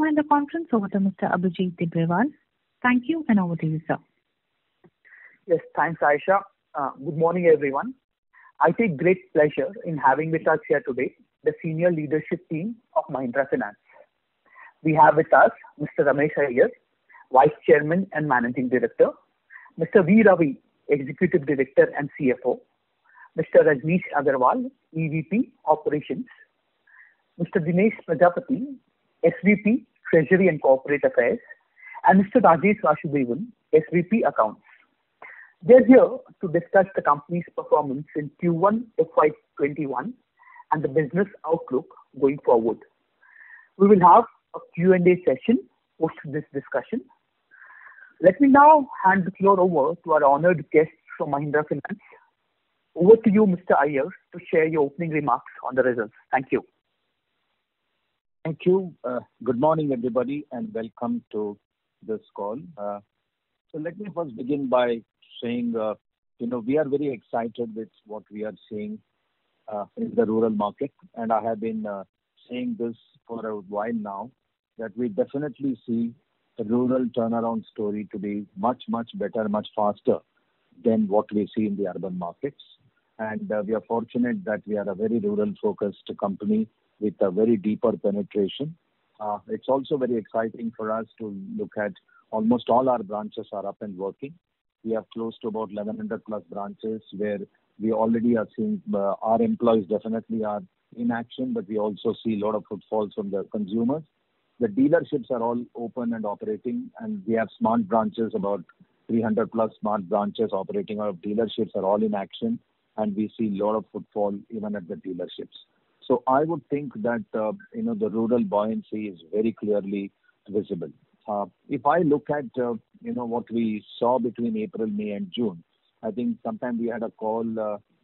hand the conference over to Mr. Abhijit Tibrewal. Thank you, and over to you, sir. Yes, thanks, Aisha. Good morning, everyone. I take great pleasure in having with us here today the senior leadership team of Mahindra Finance. We have with us Mr. Ramesh Iyer, Vice Chairman and Managing Director, Mr. V. Ravi, Executive Director and CFO, Mr. Rajneesh Agarwal, EVP Operations, Mr. Dinesh Prajapati, SVP Treasury and Corporate Affairs, and Mr. Rajesh Vasudevan, SVP Accounts. They're here to discuss the company's performance in Q1 FY21 and the business outlook going forward. We will have a Q&A session post this discussion. Let me now hand the floor over to our honored guests from Mahindra Finance. Over to you, Mr. Iyer, to share your opening remarks on the results. Thank you. Thank you. Good morning, everybody, and welcome to this call. So let me first begin by saying, we are very excited with what we are seeing in the rural market. And I have been saying this for a while now, that we definitely see the rural turnaround story to be much, much better, much faster than what we see in the urban markets. And we are fortunate that we are a very rural-focused company with a very deeper penetration. It's also very exciting for us to look at almost all our branches are up and working. We have close to about 1,100 plus branches where we already are seeing our employees definitely are in action, but we also see a lot of footfalls from the consumers. The dealerships are all open and operating, and we have smart branches, about 300 plus smart branches operating out of dealerships are all in action, and we see a lot of footfall even at the dealerships. So I would think that, the rural buoyancy is very clearly visible. If I look at, what we saw between April, May and June, I think sometime we had a call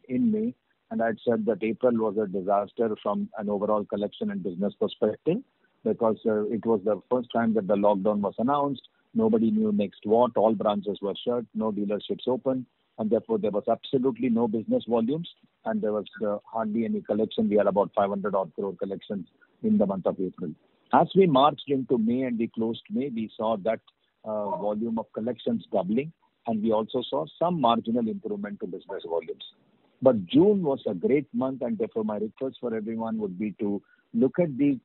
in May, and I had said that April was a disaster from an overall collection and business perspective because it was the first time that the lockdown was announced. Nobody knew next what. All branches were shut, no dealerships open, and therefore there was absolutely no business volumes, and there was hardly any collection. We had about 500 odd crore collections in the month of April. As we marched into May and we closed May, we saw that volume of collections doubling, and we also saw some marginal improvement to business volumes. But June was a great month, and therefore my request for everyone would be to look at the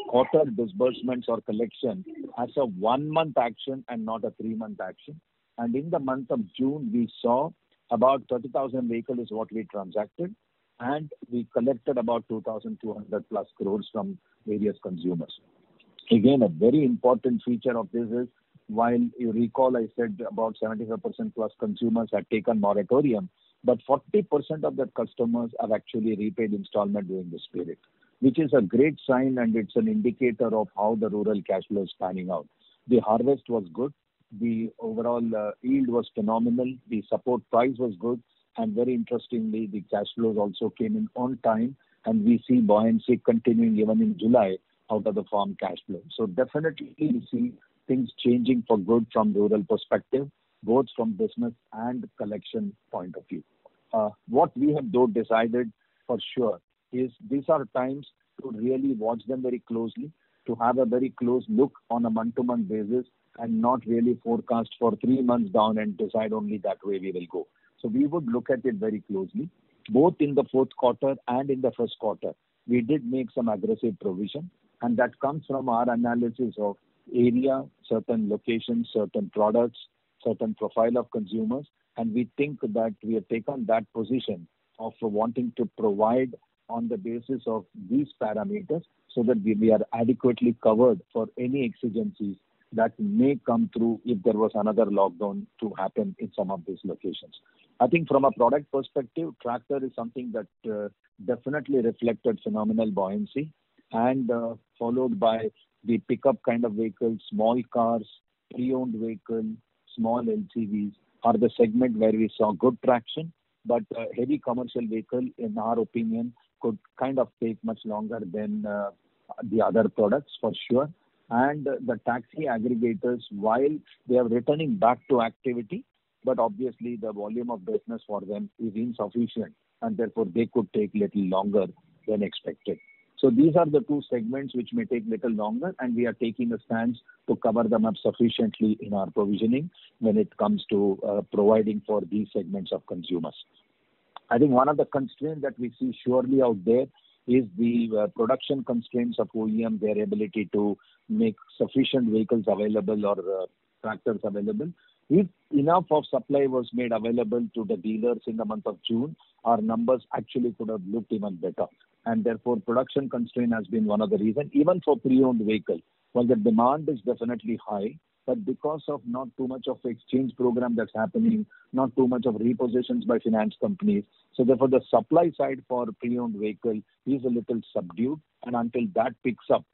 quarter disbursements or collection as a 1 month action and not a 3-month action. And in the month of June, we saw about 30,000 vehicles is what we transacted, and we collected about 2,200 plus crores from various consumers. Again, a very important feature of this is, while you recall I said about 75% plus consumers had taken moratorium, but 40% of the customers have actually repaid installment during this period, which is a great sign, and it's an indicator of how the rural cash flow is panning out. The harvest was good. The overall yield was phenomenal. The support price was good. And very interestingly, the cash flows also came in on time, and we see buoyancy continuing even in July out of the farm cash flow. So definitely we see things changing for good from rural perspective, both from business and collection point of view. What we have though decided for sure is these are times to really watch them very closely, to have a very close look on a month-to-month basis and not really forecast for 3 months down and decide only that way we will go. So we would look at it very closely. Both in the fourth quarter and in the first quarter, we did make some aggressive provision, and that comes from our analysis of area, certain locations, certain products, certain profile of consumers, and we think that we have taken that position of wanting to provide on the basis of these parameters so that we are adequately covered for any exigencies that may come through if there was another lockdown to happen in some of these locations. I think from a product perspective, tractor is something that definitely reflected phenomenal buoyancy, and followed by the pickup kind of vehicles, small cars, pre-owned vehicle, small LCVs are the segment where we saw good traction, but heavy commercial vehicle, in our opinion, could kind of take much longer than the other products for sure. And the taxi aggregators, while they are returning back to activity, but obviously the volume of business for them is insufficient, and therefore they could take little longer than expected. So these are the two segments which may take little longer, and we are taking a stance to cover them up sufficiently in our provisioning when it comes to providing for these segments of consumers. I think one of the constraints that we see surely out there is the production constraints of OEM, their ability to make sufficient vehicles available or tractors available. If enough of supply was made available to the dealers in the month of June, our numbers actually could have looked even better. And therefore, production constraint has been one of the reasons, even for pre-owned vehicles. Well, the demand is definitely high, but because of not too much of exchange program that's happening, not too much of repossessions by finance companies, so therefore the supply side for pre-owned vehicle is a little subdued, and until that picks up,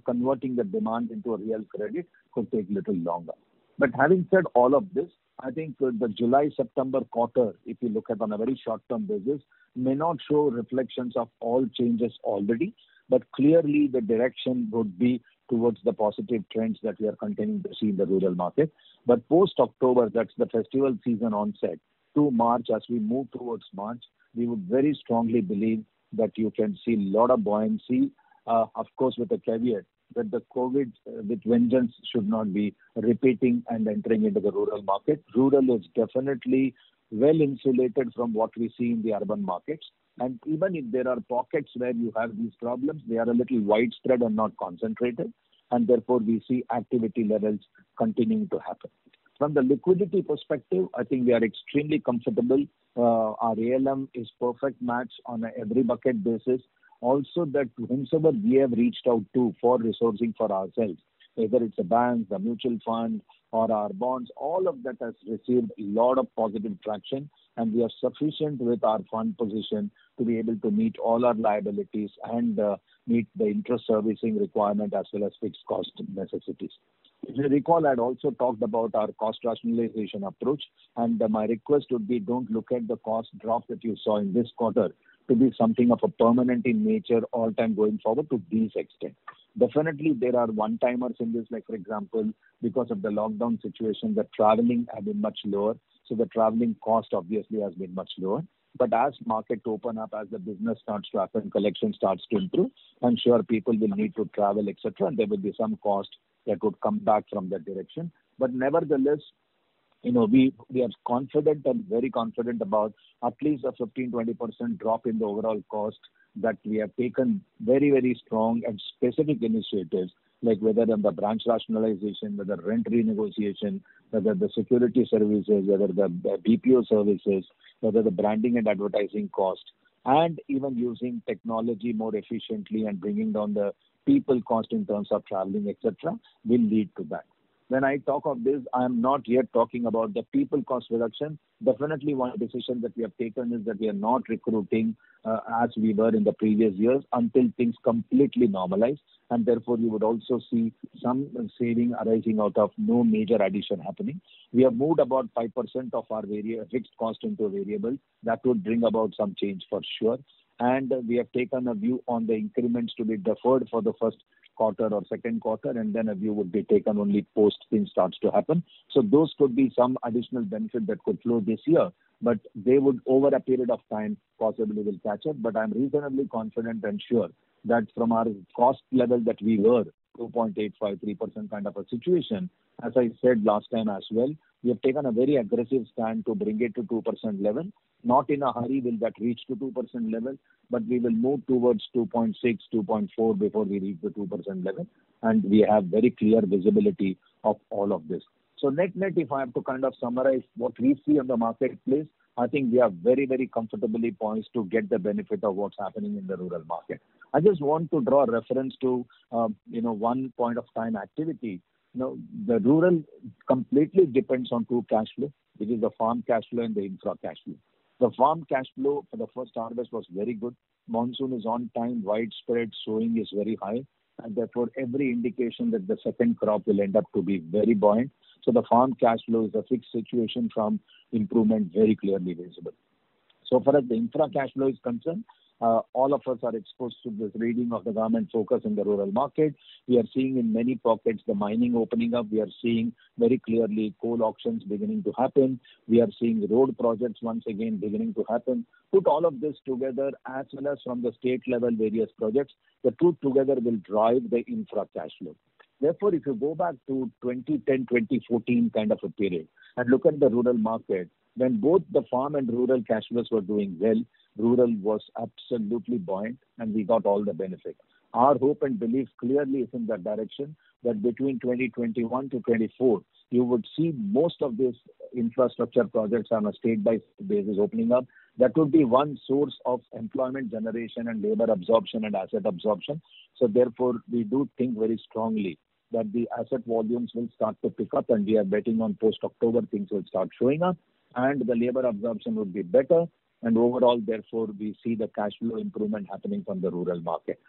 converting the demand into a real credit could take a little longer. But having said all of this, I think the July-September quarter, if you look at on a very short-term basis, may not show reflections of all changes already, but clearly the direction would be towards the positive trends that we are continuing to see in the rural market. But post-October, that's the festival season onset, to March, as we move towards March, we would very strongly believe that you can see a lot of buoyancy, of course with a caveat that the COVID with vengeance should not be repeating and entering into the rural market. Rural is definitely well insulated from what we see in the urban markets. And even if there are pockets where you have these problems, they are a little widespread and not concentrated. And therefore, we see activity levels continuing to happen. From the liquidity perspective, I think we are extremely comfortable. Our ALM is perfect match on a every bucket basis. Also, that whomsoever we have reached out to for resourcing for ourselves, whether it's a bank, the mutual fund, or our bonds, all of that has received a lot of positive traction, and we are sufficient with our fund position to be able to meet all our liabilities and meet the interest servicing requirement as well as fixed cost necessities. If you recall, I had also talked about our cost rationalization approach, and my request would be don't look at the cost drop that you saw in this quarter to be something of a permanent in nature all time going forward to this extent. Definitely there are one-timers in this, like for example, because of the lockdown situation, the traveling have been much lower. So the traveling cost obviously has been much lower. But as market open up, as the business starts to happen, collection starts to improve, I'm sure people will need to travel, etc. And there will be some cost that would come back from that direction. But nevertheless, we are confident and very confident about at least a 15-20% drop in the overall cost that we have taken very, very strong and specific initiatives, like whether on the branch rationalization, whether rent renegotiation, whether the security services, whether the BPO services, whether the branding and advertising cost, and even using technology more efficiently and bringing down the people cost in terms of traveling, etc., will lead to that. When I talk of this, I am not yet talking about the people cost reduction. Definitely one decision that we have taken is that we are not recruiting as we were in the previous years until things completely normalize. And therefore, you would also see some saving arising out of no major addition happening. We have moved about 5% of our fixed cost into a variable. That would bring about some change for sure. And we have taken a view on the increments to be deferred for the first quarter or second quarter, and then a view would be taken only post things starts to happen. So those could be some additional benefit that could flow this year, but they would over a period of time possibly will catch up. But I'm reasonably confident and sure that from our cost level that we were 2.853% kind of a situation, as I said last time as well, we have taken a very aggressive stand to bring it to 2% level. Not in a hurry will that reach to 2% level, but we will move towards 2.6, 2.4 before we reach the 2% level. And we have very clear visibility of all of this. So net, if I have to kind of summarize what we see on the marketplace, I think we are very, very comfortably poised to get the benefit of what's happening in the rural market. I just want to draw reference to, one point of time activity. The rural completely depends on two cash flow, which is the farm cash flow and the infra cash flow. The farm cash flow for the first harvest was very good. Monsoon is on time, widespread sowing is very high, and therefore every indication that the second crop will end up to be very buoyant. So the farm cash flow is a fixed situation from improvement very clearly visible. So far as the infra cash flow is concerned, all of us are exposed to this reading of the government focus in the rural market. We are seeing in many pockets the mining opening up. We are seeing very clearly coal auctions beginning to happen. We are seeing road projects once again beginning to happen. Put all of this together, as well as from the state level various projects, the two together will drive the infra cash flow. Therefore, if you go back to 2010, 2014 kind of a period and look at the rural market, when both the farm and rural cash flows were doing well, rural was absolutely buoyant and we got all the benefit. Our hope and belief clearly is in that direction, that between 2021 to 24, you would see most of these infrastructure projects on a state-by-state basis opening up. That would be one source of employment generation and labor absorption and asset absorption. So therefore, we do think very strongly that the asset volumes will start to pick up, and we are betting on post-October things will start showing up and the labor absorption would be better, and overall, therefore, we see the cash flow improvement happening from the rural market.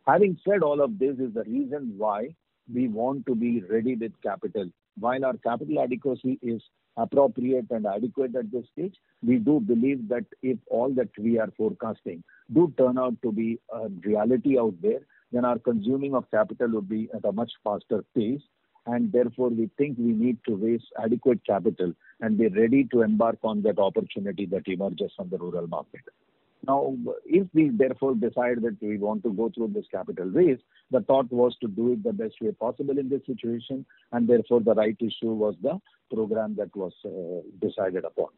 Having said all of this is the reason why we want to be ready with capital. While our capital adequacy is appropriate and adequate at this stage, we do believe that if all that we are forecasting do turn out to be a reality out there, then our consuming of capital would be at a much faster pace, and therefore we think we need to raise adequate capital and be ready to embark on that opportunity that emerges from the rural market. Now, if we therefore decide that we want to go through this capital raise, the thought was to do it the best way possible in this situation, and therefore the right issue was the program that was decided upon.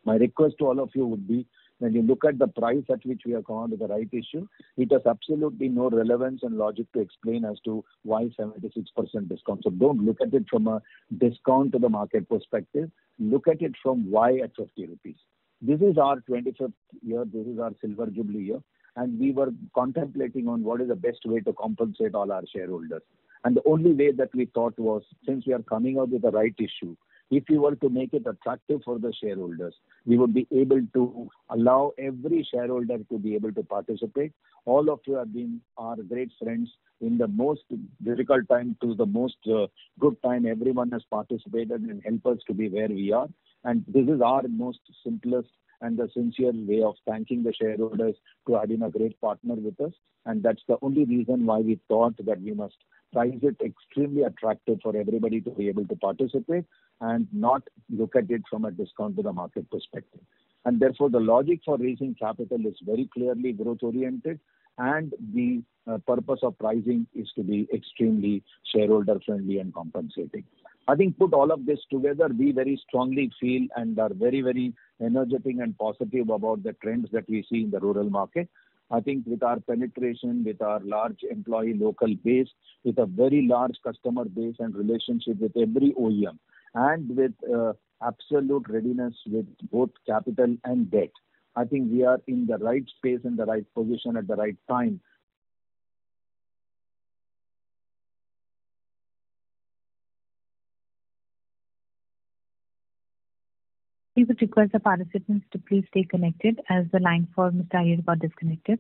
My request to all of you would be, when you look at the price at which we have gone to the right issue, it has absolutely no relevance and logic to explain as to why 76% discount. So don't look at it from a discount to the market perspective. Look at it from why at 50 rupees. This is our 25th year. This is our silver jubilee year. And we were contemplating on what is the best way to compensate all our shareholders. And the only way that we thought was, since we are coming out with the right issue, if we were to make it attractive for the shareholders, we would be able to allow every shareholder to be able to participate. All of you have been our great friends in the most difficult time to the most good time. Everyone has participated and helped us to be where we are. And this is our most simplest and the sincere way of thanking the shareholders to have been a great partner with us. And that's the only reason why we thought that we must price it extremely attractive for everybody to be able to participate and not look at it from a discount to the market perspective. And therefore, the logic for raising capital is very clearly growth-oriented, and the purpose of pricing is to be extremely shareholder-friendly and compensating. I think put all of this together, we very strongly feel and are very, very energetic and positive about the trends that we see in the rural market. I think with our penetration, with our large employee local base, with a very large customer base and relationship with every OEM, and with absolute readiness with both capital and debt, I think we are in the right space, in the right position at the right time. We would request the participants to please stay connected as the line for Mr. Iyer got disconnected.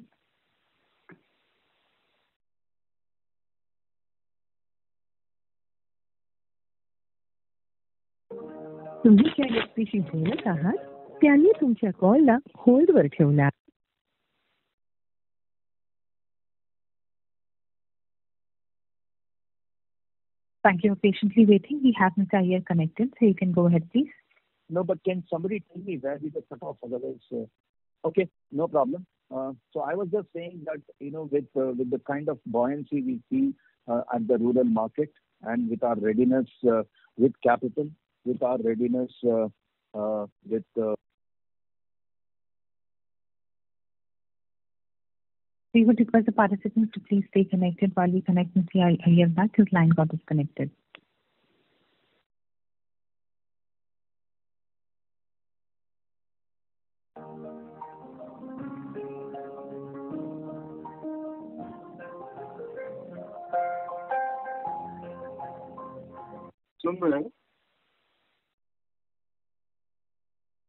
तुम्ही ज्या व्यक्तीशी बोलत आहात त्यांनी तुमच्या कॉलला होल्डवर ठेवला. Thank you for patiently waiting. We have Mr. Iyer connected, so you can go ahead, please. No, but can somebody tell me where we get cut off? Otherwise, okay, no problem. So I was just saying that, with the kind of buoyancy we see at the rural market, and with our readiness with capital, with our readiness with We would request the participants to please stay connected while we connect Mr. Iyer back. His line got disconnected.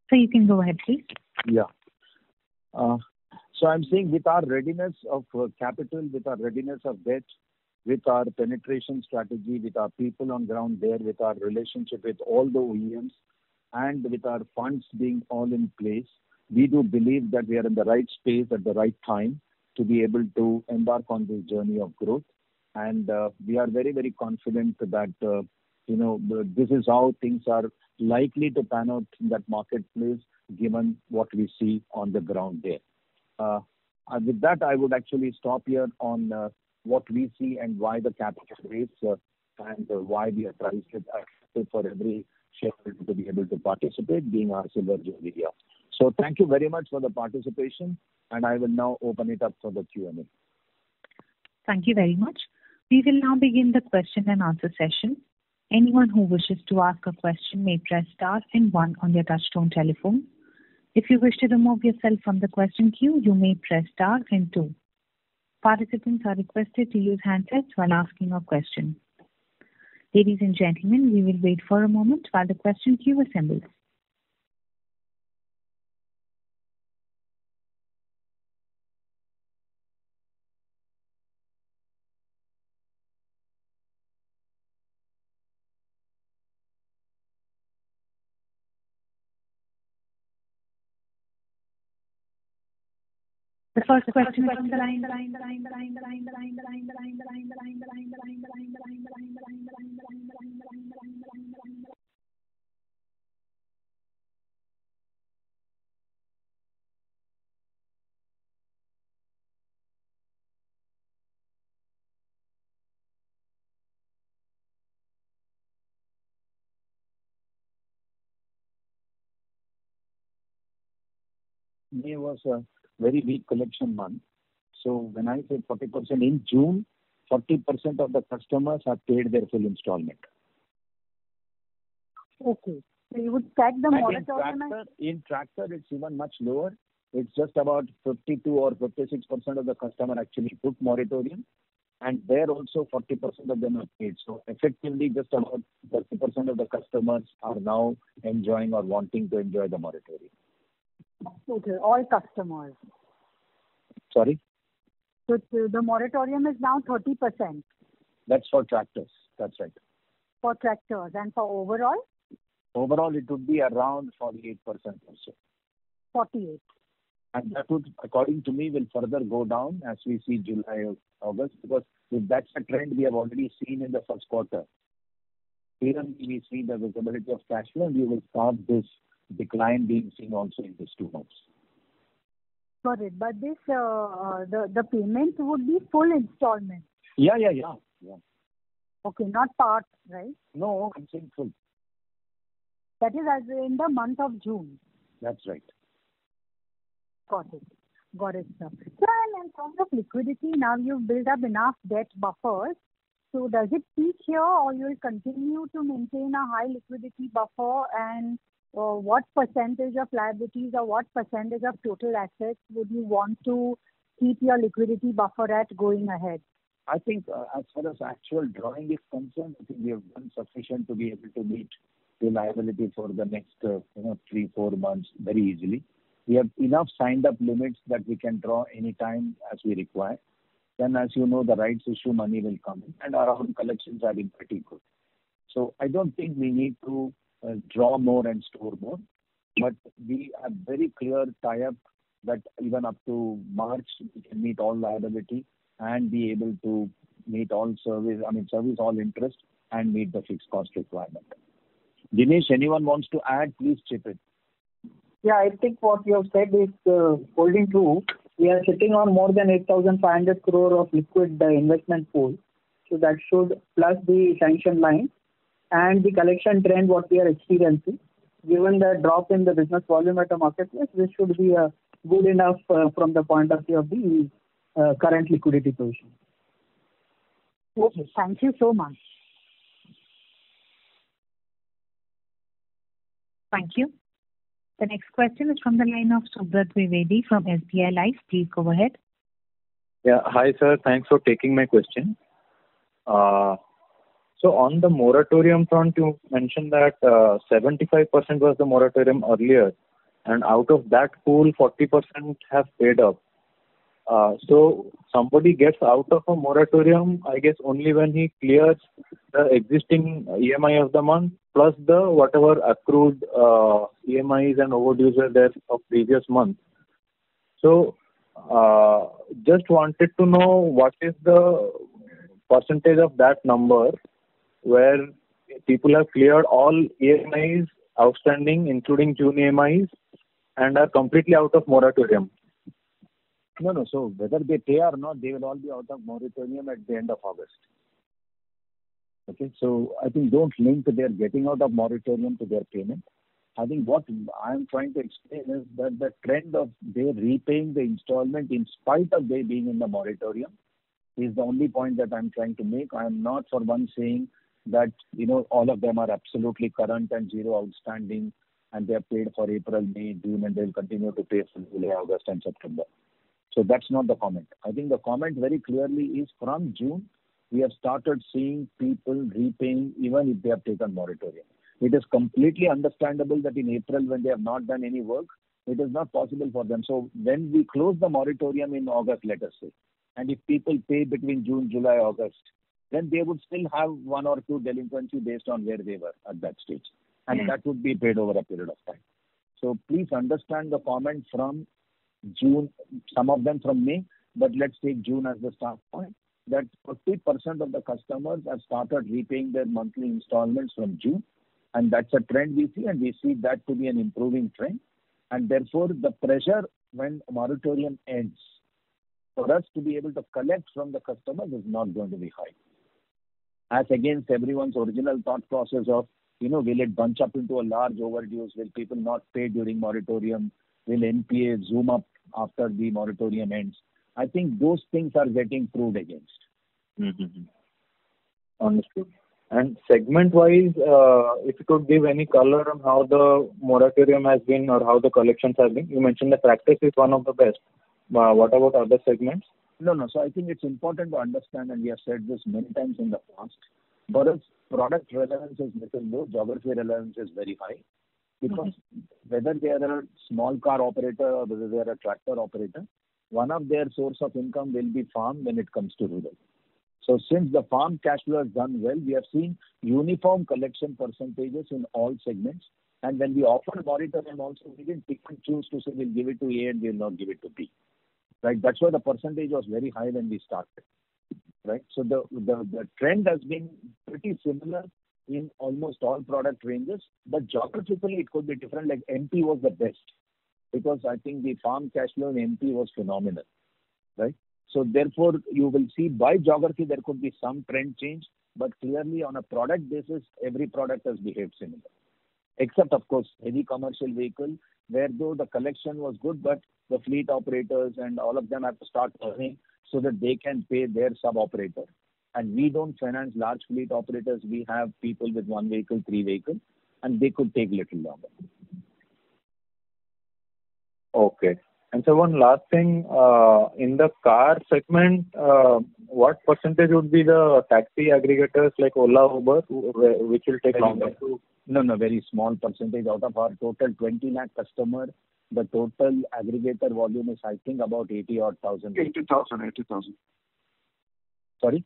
So you can go ahead, please. Yeah. So I'm saying with our readiness of capital, with our readiness of debt, with our penetration strategy, with our people on ground there, with our relationship with all the OEMs, and with our funds being all in place, we do believe that we are in the right space at the right time to be able to embark on this journey of growth. And we are very, very confident that, this is how things are likely to pan out in that marketplace, given what we see on the ground there. With that, I would actually stop here on what we see and why the capital raise and why we are priced it attractive for every shareholder to be able to participate, being our silver jubilee year. So thank you very much for the participation, and I will now open it up for the Q&A. Thank you very much. We will now begin the question and answer session. Anyone who wishes to ask a question may press star and 1 on their touchtone telephone. If you wish to remove yourself from the question queue, you may press star and 2. Participants are requested to use handsets while asking a question. Ladies and gentlemen, we will wait for a moment while the question queue assembles. The first question is from the line. May was a very weak collection month. So when I say 40% in June, 40% of the customers have paid their full installment. Okay. So you would set the moratorium. In tractor, it's even much lower. It's just about 52 or 56% of the customer actually took moratorium. And there also 40% of them are paid. So effectively, just about 30% of the customers are now enjoying or wanting to enjoy the moratorium. Okay, all customers. Sorry? So the moratorium is now 30%. That's for tractors. That's right. For tractors. And for overall? Overall, it would be around 48% or so. 48. And that would, according to me, will further go down as we see July, August, because if that's a trend we have already seen in the first quarter, even we see the visibility of cash flow, and we will start this decline being seen also in these 2 months. Got it. But this, the payment would be full installment. Yeah. Okay, not part, right? No, I'm saying full. That is as in the month of June. That's right. Got it, sir. So, and in terms of liquidity, now you've built up enough debt buffers. So does it peak here, or you will continue to maintain a high liquidity buffer? And what percentage of liabilities or what percentage of total assets would you want to keep your liquidity buffer at going ahead? I think as far as actual drawing is concerned, I think we have done sufficient to be able to meet the liability for the next 3-4 months very easily. We have enough signed up limits that we can draw anytime as we require. Then, as you know, the rights issue money will come in, and our own collections have been pretty good. So I don't think we need to draw more and store more, but we have very clear tie-up that even up to March we can meet all liability and be able to meet all service all interest and meet the fixed cost requirement. Dinesh, anyone wants to add, please chip in. Yeah, I think what you have said is holding true. We are sitting on more than 8,500 crore of liquid investment pool. So that should, plus the sanction line and the collection trend what we are experiencing, given the drop in the business volume at the marketplace, this should be good enough from the point of view of the current liquidity position. Okay, thank you so much. Thank you. The next question is from the line of Subrat Dwivedi from SBI Life. Please go ahead. Yeah, hi sir. Thanks for taking my question. So on the moratorium front, you mentioned that 75% was the moratorium earlier, and out of that pool, 40% have paid up. So somebody gets out of a moratorium, I guess, only when he clears the existing EMI of the month plus the whatever accrued EMIs and overdues were there of previous month. So just wanted to know what is the percentage of that number where people have cleared all EMIs outstanding, including June EMIs, and are completely out of moratorium. No. So whether they pay or not, they will all be out of moratorium at the end of August. Okay. So I think don't link their getting out of moratorium to their payment. I think what I'm trying to explain is that the trend of they repaying the installment in spite of they being in the moratorium is the only point that I'm trying to make. I am not for one saying that, all of them are absolutely current and zero outstanding and they are paid for April, May, June, and they'll continue to pay for July, August, and September. So that's not the comment. I think the comment very clearly is from June, we have started seeing people repaying even if they have taken moratorium. It is completely understandable that in April, when they have not done any work, it is not possible for them. So when we close the moratorium in August, let us say, and if people pay between June, July, August, then they would still have one or two delinquency based on where they were at that stage. And that would be paid over a period of time. So please understand the comment from June, some of them from May, but let's take June as the start point, that 40% of the customers have started repaying their monthly installments from June. And that's a trend we see, and we see that to be an improving trend. And therefore, the pressure when moratorium ends for us to be able to collect from the customers is not going to be high. As against everyone's original thought process of, will it bunch up into a large overdues? Will people not pay during moratorium? Will NPA zoom up after the moratorium ends? I think those things are getting proved against. Mm-hmm. Understood. And segment-wise, if you could give any color on how the moratorium has been or how the collections have been. You mentioned the practice is one of the best. What about other segments? No. So I think it's important to understand, and we have said this many times in the past, for us, product relevance is little low, geography relevance is very high. Because whether they are a small car operator or whether they are a tractor operator, one of their source of income will be farm when it comes to rural. So since the farm cash flow has done well, we have seen uniform collection percentages in all segments. And when we offered moratorium also, we didn't pick and choose to say we'll give it to A and we'll not give it to B. Right? That's why the percentage was very high when we started. Right? So the trend has been pretty similar in almost all product ranges, but geographically it could be different. Like MP was the best because I think the farm cash flow in MP was phenomenal. Right? So therefore, you will see by geography there could be some trend change, but clearly on a product basis, every product has behaved similar. Except, of course, heavy commercial vehicle, where though the collection was good, but the fleet operators and all of them have to start earning so that they can pay their sub-operator. And we don't finance large fleet operators. We have people with 1 vehicle, 3 vehicles, and they could take little longer. Okay. And so one last thing, in the car segment, what percentage would be the taxi aggregators like Ola, Uber, which will take longer to? No, very small percentage. Out of our total 20 lakh customer, the total aggregator volume is, I think, about 80,000. 80,000. Sorry?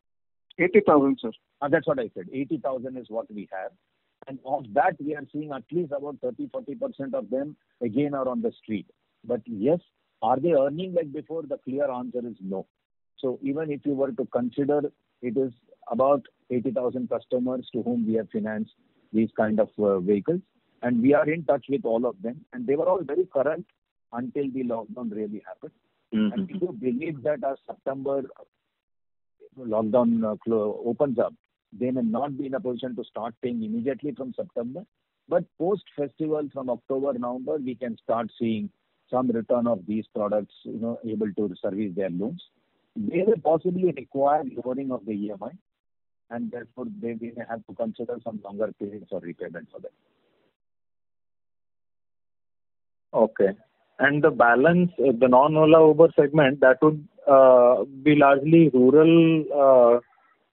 80,000, sir. That's what I said. 80,000 is what we have. And of that, we are seeing at least about 30-40% of them, again, are on the street. But yes, are they earning like before? The clear answer is no. So even if you were to consider, it is about 80,000 customers to whom we have financed these kind of vehicles. And we are in touch with all of them. And they were all very current until the lockdown really happened. Mm-hmm. And we do believe that as September lockdown opens up, they may not be in a position to start paying immediately from September. But post-festival from October, November, we can start seeing some return of these products, able to service their loans. They will possibly require lowering of the EMI, and therefore we may have to consider some longer periods for repayment for them. Okay. And the balance, the non-Ola Uber segment, that would be largely rural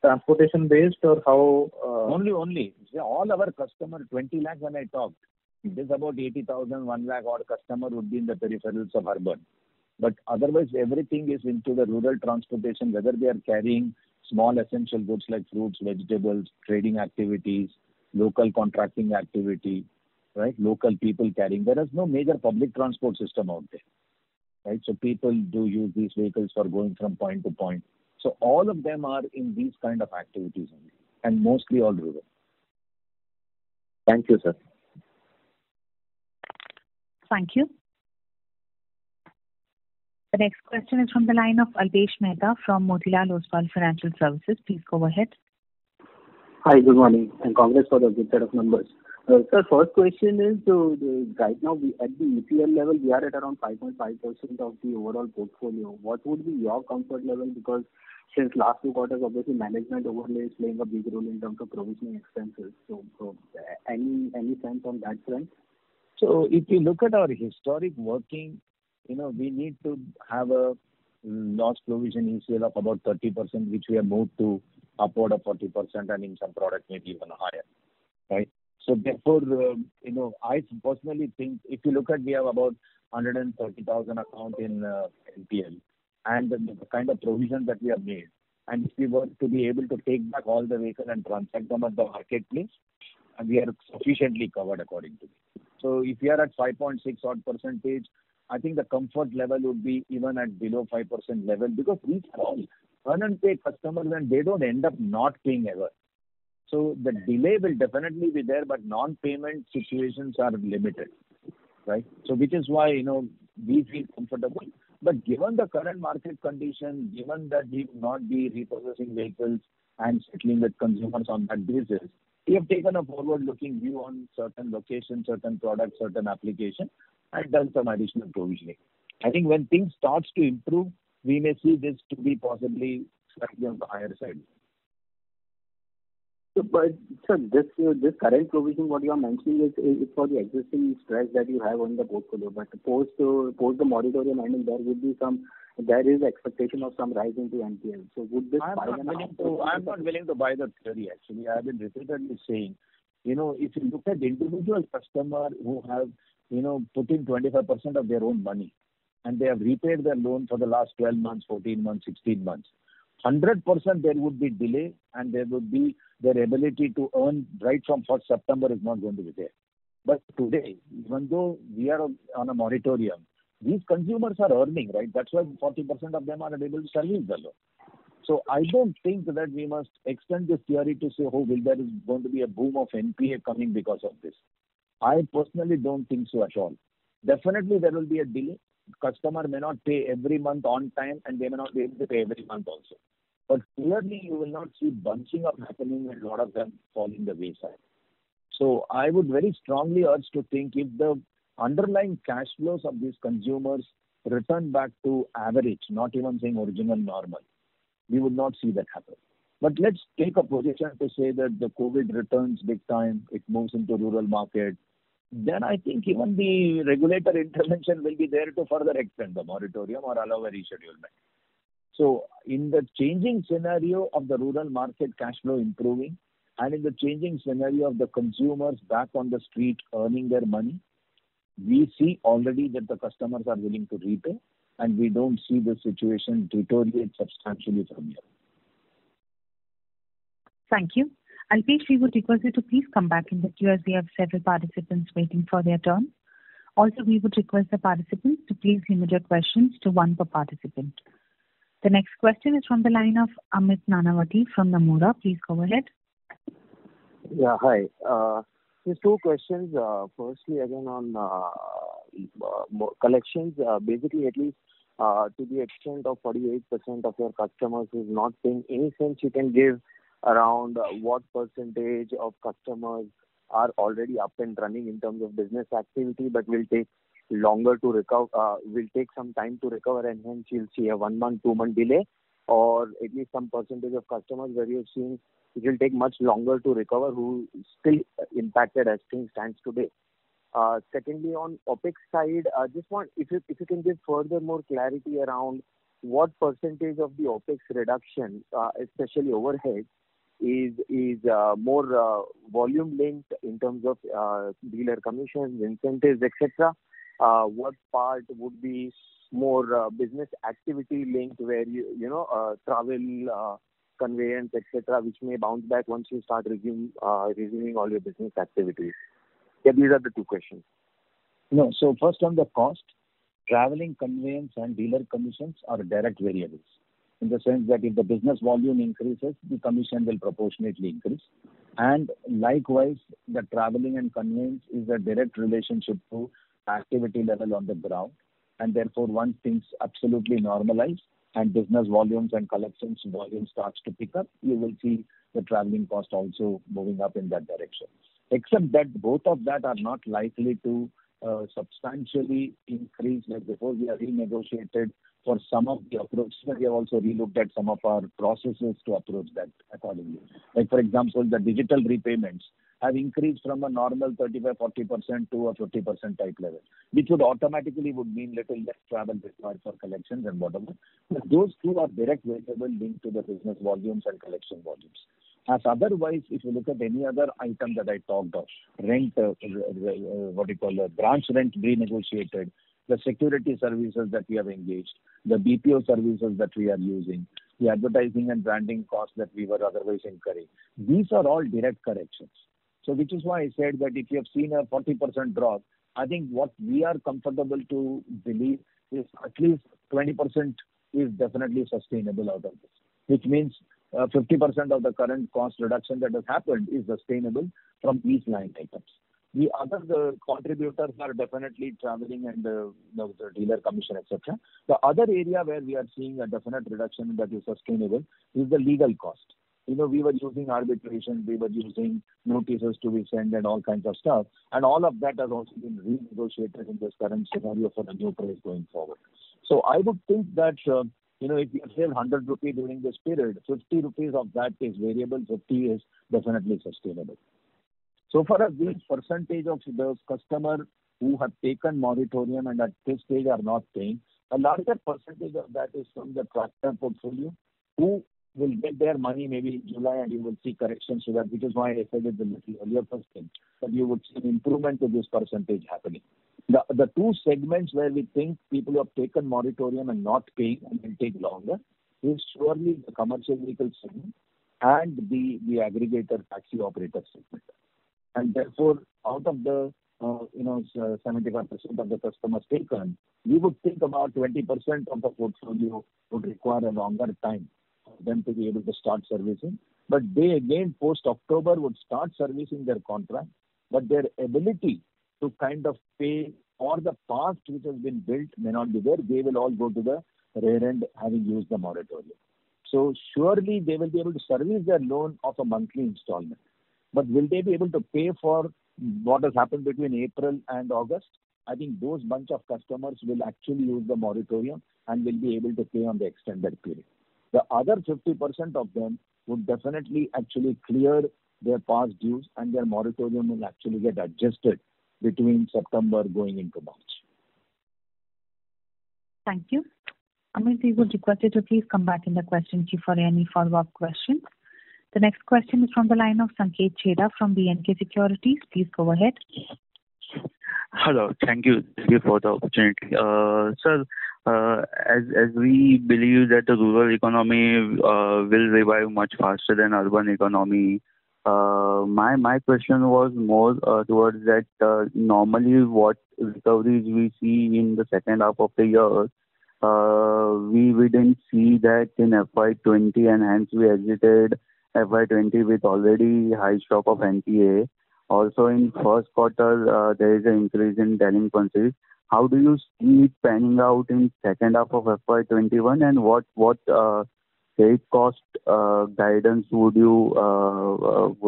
transportation based, or how? Only. All our customer, 20 lakh when I talked, it is about 80,000, 1 lakh odd customer would be in the peripherals of urban. But otherwise, everything is into the rural transportation, whether they are carrying small essential goods like fruits, vegetables, trading activities, local contracting activity, right? Local people carrying. There is no major public transport system out there, right? So people do use these vehicles for going from point to point. So all of them are in these kind of activities only, and mostly all rural. Thank you, sir. Thank you. The next question is from the line of Alpesh Mehta from Motilal Oswal Financial Services. Please go ahead. Hi, good morning, and congrats for the good set of numbers. Sir, first question is, right now at the EPL level, we are at around 5.5% of the overall portfolio. What would be your comfort level? Because since last 2 quarters, obviously management overlay is playing a big role in terms of provisioning expenses. So any sense on that front? So if you look at our historic working, we need to have a loss provision ECL of about 30%, which we have moved to upward of 40%, and in some products maybe even higher, right? So therefore, I personally think if you look at, we have about 130,000 account in NPL, and the kind of provision that we have made, and if we were to be able to take back all the vehicles and transact them at the marketplace, and we are sufficiently covered according to me. So if we are at 5.6 odd percentage, I think the comfort level would be even at below 5% level, because these are all earn and pay customers and they don't end up not paying ever. So the delay will definitely be there, but non-payment situations are limited, right? So which is why, we feel comfortable. But given the current market condition, given that we will not be repossessing vehicles and settling with consumers on that basis, we have taken a forward-looking view on certain locations, certain products, certain applications, and done some additional provisioning. I think when things starts to improve, we may see this to be possibly slightly on the higher side. So, but sir, this current provision, what you are mentioning is for the existing stress that you have on the portfolio. But post the moratorium ending, there is expectation of some rise into NPL. So would this? I'm not willing to buy that theory. Actually, I have been repeatedly saying, if you look at individual customer who have put in 25% of their own money, and they have repaid their loan for the last 12 months, 14 months, 16 months, 100% there would be delay, and there would be their ability to earn right from 1st September is not going to be there. But today, even though we are on a moratorium, these consumers are earning, right? That's why 40% of them are able to service the loan. So I don't think that we must extend this theory to say, will there is going to be a boom of NPA coming because of this. I personally don't think so at all. Definitely there will be a delay. Customer may not pay every month on time, and they may not be able to pay every month also. But clearly you will not see bunching up happening and a lot of them falling the wayside. So I would very strongly urge to think, if the underlying cash flows of these consumers return back to average, not even saying original normal, we would not see that happen. But let's take a position to say that the COVID returns big time, it moves into rural market, then I think even the regulator intervention will be there to further extend the moratorium or allow a reschedulement. So in the changing scenario of the rural market cash flow improving, and in the changing scenario of the consumers back on the street earning their money, we see already that the customers are willing to repay, and we don't see the situation deteriorate substantially from here. Thank you. Alpesh, we would request you to please come back in the queue, as we have several participants waiting for their turn. Also, we would request the participants to please limit your questions to one per participant. The next question is from the line of Amit Nanavati from Nomura. Please go ahead. Yeah, hi. Just 2 questions. Firstly, again on collections, basically at least to the extent of 48% of your customers is not paying. Any sense you can give around what percentage of customers are already up and running in terms of business activity, but will take longer to recover, will take some time to recover, and hence you'll see a 1 month, 2 month delay, or at least some percentage of customers where you're seeing it will take much longer to recover, who still impacted as things stands today. Secondly, on OPEX side, just want if you can give further more clarity around what percentage of the OPEX reduction, especially overhead, is more volume linked in terms of dealer commissions, incentives, etc. What part would be more business activity linked where travel, conveyance, etc., which may bounce back once you start resuming all your business activities? Yeah, these are the two questions. No, so first on the cost, traveling, conveyance, and dealer commissions are direct variables. In the sense that if the business volume increases, the commission will proportionately increase. And likewise, the traveling and conveyance is a direct relationship to activity level on the ground. And therefore, once things absolutely normalize and business volumes and collections volume starts to pick up, you will see the traveling cost also moving up in that direction. Except that both of that are not likely to substantially increase. Like before, we have renegotiated for some of the approaches, but we have also relooked at some of our processes to approach that accordingly. Like for example, the digital repayments have increased from a normal 35-40% to a 50% type level, which would automatically would mean little less travel required for collections and whatever. But those two are direct variable linked to the business volumes and collection volumes. As otherwise, if you look at any other item that I talked of, rent, branch rent renegotiated, the security services that we have engaged, the BPO services that we are using, the advertising and branding costs that we were otherwise incurring, these are all direct corrections. So which is why I said that if you have seen a 40% drop, I think what we are comfortable to believe is at least 20% is definitely sustainable out of this, which means 50% of the current cost reduction that has happened is sustainable from these line items. The other contributors are definitely traveling and the dealer commission, etc. The other area where we are seeing a definite reduction that is sustainable is the legal cost. We were using arbitration, we were using notices to be sent and all kinds of stuff. And all of that has also been renegotiated in this current scenario for the new price going forward. So I would think that, if you save 100 rupees during this period, 50 rupees of that is variable, 50 is definitely sustainable. So far as this percentage of the customer who have taken moratorium and at this stage are not paying, a larger percentage of that is from the tractor portfolio who will get their money maybe in July and you will see corrections to that, which is why I said it a little earlier first thing, that you would see an improvement to this percentage happening. The two segments where we think people who have taken moratorium and not paying and will take longer is surely the commercial vehicle segment and the aggregator taxi operator segment. And therefore, out of the 75% of the customers taken, we would think about 20% of the portfolio would require a longer time for them to be able to start servicing. But they again post-October would start servicing their contract, but their ability to kind of pay or the past which has been built may not be there. They will all go to the rear end having used the moratorium. So surely they will be able to service their loan of a monthly installment. But will they be able to pay for what has happened between April and August? I think those bunch of customers will actually use the moratorium and will be able to pay on the extended period. The other 50% of them would definitely actually clear their past dues and their moratorium will actually get adjusted between September going into March. Thank you. Amit, we would request you to please come back in the question queue for any follow-up questions. The next question is from the line of Sanket Chheda from B&K Securities. Please go ahead. Hello. Thank you for the opportunity. Sir, as we believe that the rural economy will revive much faster than urban economy, my question was more towards that normally what recoveries we see in the second half of the year, we didn't see that in FY20 and hence we exited FY20 with already high stock of NPA. Also in first quarter, there is an increase in delinquencies. How do you see it panning out in second half of FY21 and what credit cost guidance would you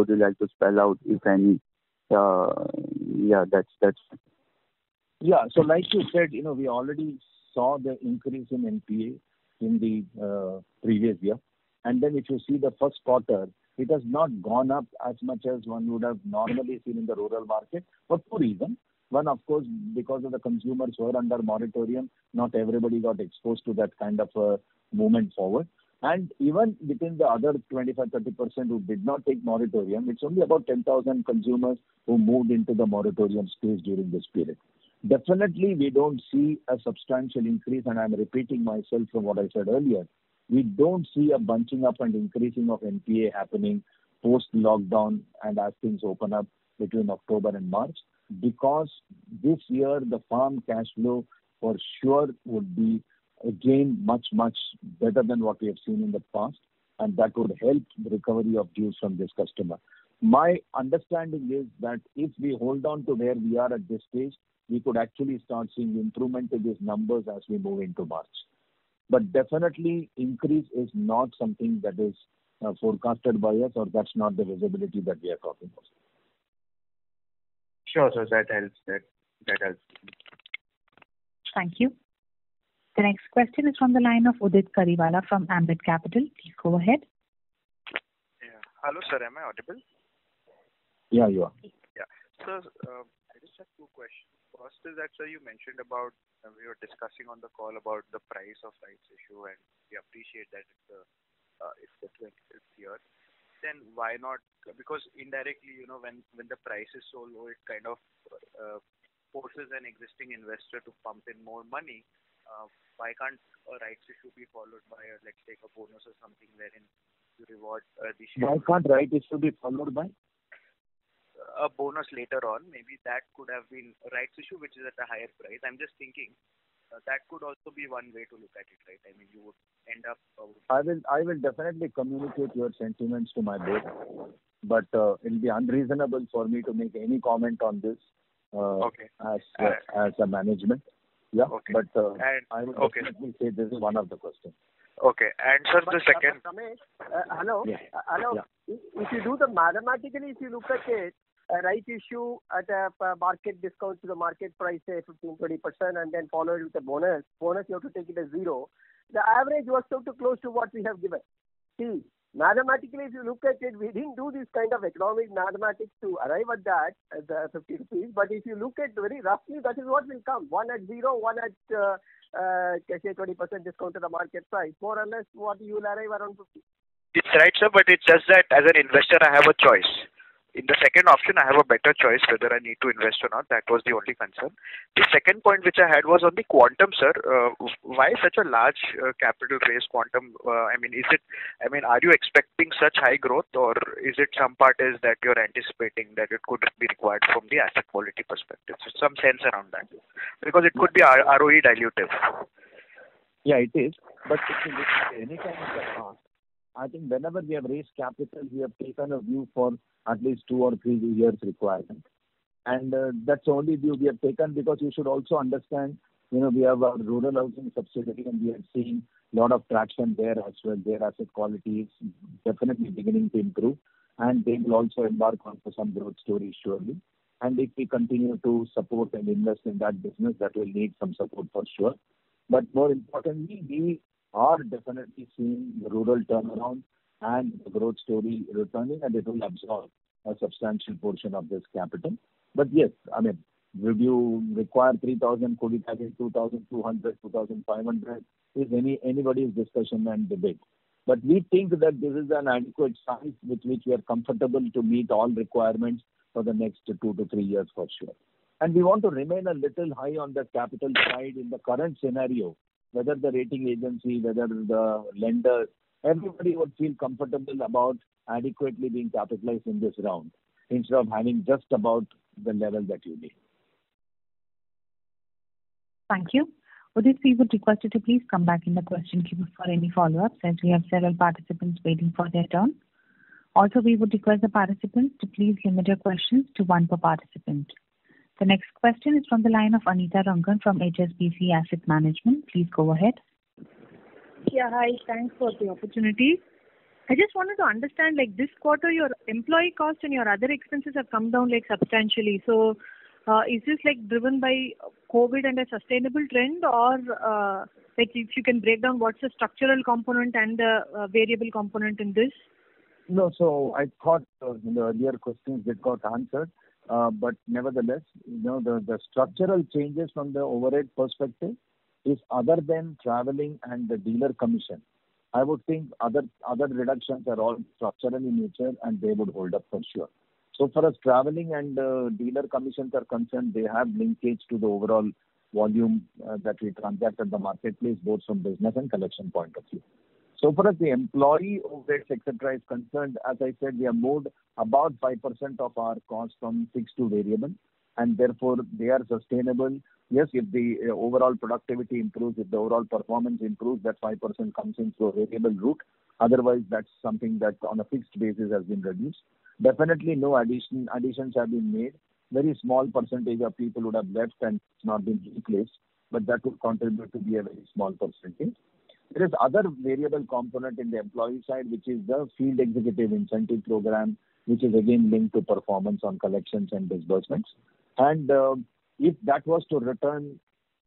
like to spell out, if any? That's. Yeah, so like you said, we already saw the increase in NPA in the previous year. And then if you see the first quarter, it has not gone up as much as one would have normally seen in the rural market for two reasons. One, of course, because of the consumers who are under moratorium, not everybody got exposed to that kind of movement forward. And even within the other 25-30% who did not take moratorium, it's only about 10,000 consumers who moved into the moratorium space during this period. Definitely, we don't see a substantial increase, and I'm repeating myself from what I said earlier. We don't see a bunching up and increasing of NPA happening post-lockdown and as things open up between October and March, because this year the farm cash flow for sure would be again much, much better than what we have seen in the past, and that would help the recovery of dues from this customer. My understanding is that if we hold on to where we are at this stage, we could actually start seeing improvement in these numbers as we move into March. But definitely, increase is not something that is forecasted by us, or that's not the visibility that we are talking about. Sure, sir. That helps. That helps. Thank you. The next question is from the line of Udit Kariwala from Ambit Capital. Please go ahead. Yeah. Hello, sir. Am I audible? Yeah, you are. Yeah. Sir, I just have two questions. First is that, sir, you mentioned about, we were discussing on the call about the price of rights issue, and we appreciate that it's the 25th year. Then why not? Because indirectly, when the price is so low, it kind of forces an existing investor to pump in more money. Why can't a rights issue be followed by, let's take a bonus or something wherein you reward the share? Why can't rights issue be followed by a bonus later on? Maybe that could have been a rights issue which is at a higher price. I'm just thinking that could also be one way to look at it, right? I mean, you would end up... I will definitely communicate your sentiments to my board, but it will be unreasonable for me to make any comment on this as a management. Yeah, okay. But I will definitely say this is one of the questions. Okay, and sir, the second... Ramesh, hello? Yeah. Hello? Yeah. If you do the mathematically, if you look at it, a right issue at a market discount to the market price, say 15-20%, and then follow it with a bonus. Bonus, you have to take it as zero. The average works out to close to what we have given. See, mathematically, if you look at it, we didn't do this kind of economic mathematics to arrive at that, at the 50 rupees. But if you look at very roughly, that is what will come. One at zero, one at, say, 20% discount to the market price. More or less what you will arrive around 50. It's right, sir, but it's just that as an investor, I have a choice. In the second option, I have a better choice whether I need to invest or not. That was the only concern. The second point which I had was on the quantum, sir. Why such a large capital raise quantum? Are you expecting such high growth, or is it some part is that you're anticipating that it could be required from the asset quality perspective? So some sense around that, because it could be ROE dilutive. Yeah, it is. But if you look at any time in the past, I think whenever we have raised capital, we have taken a view for at least 2 or 3 years requirement. And that's the only view we have taken, because you should also understand, we have a rural housing subsidiary and we are seeing a lot of traction there as well. Their asset quality is definitely beginning to improve, and they will also embark on some growth story surely. And if we continue to support and invest in that business, that will need some support for sure. But more importantly, we are definitely seeing the rural turnaround and the growth story returning, and it will absorb a substantial portion of this capital. But yes, would you require 3,000, could it have been 2,200, 2,500 is anybody's discussion and debate. But we think that this is an adequate size with which we are comfortable to meet all requirements for the next 2 to 3 years for sure. And we want to remain a little high on the capital side in the current scenario, whether the rating agency, whether the lenders, everybody would feel comfortable about adequately being capitalized in this round, instead of having just about the level that you need. Thank you. Udit, we would request you to please come back in the question queue for any follow-ups, as we have several participants waiting for their turn. Also, we would request the participants to please limit your questions to one per participant. The next question is from the line of Anita Rangan from HSBC Asset Management. Please go ahead. Yeah, hi. Thanks for the opportunity. I just wanted to understand, this quarter, your employee cost and your other expenses have come down substantially. So, is this driven by COVID and a sustainable trend, or if you can break down what's the structural component and the variable component in this? No, so I thought in the earlier questions that got answered. But nevertheless, the structural changes from the overhead perspective is other than traveling and the dealer commission. I would think other reductions are all structural in nature, and they would hold up for sure. So far as traveling and dealer commissions are concerned, they have linkage to the overall volume that we transact at the marketplace, both from business and collection point of view. So far as the employee overheads, etc. is concerned, as I said, we have moved about 5% of our cost from fixed to variable, and therefore they are sustainable. Yes, if the overall productivity improves, if the overall performance improves, that 5% comes into a variable route. Otherwise, that's something that on a fixed basis has been reduced. Definitely no additions have been made. Very small percentage of people would have left and not been replaced, but that would contribute to be a very small percentage. There is other variable component in the employee side, which is the field executive incentive program, which is again linked to performance on collections and disbursements. And if that was to return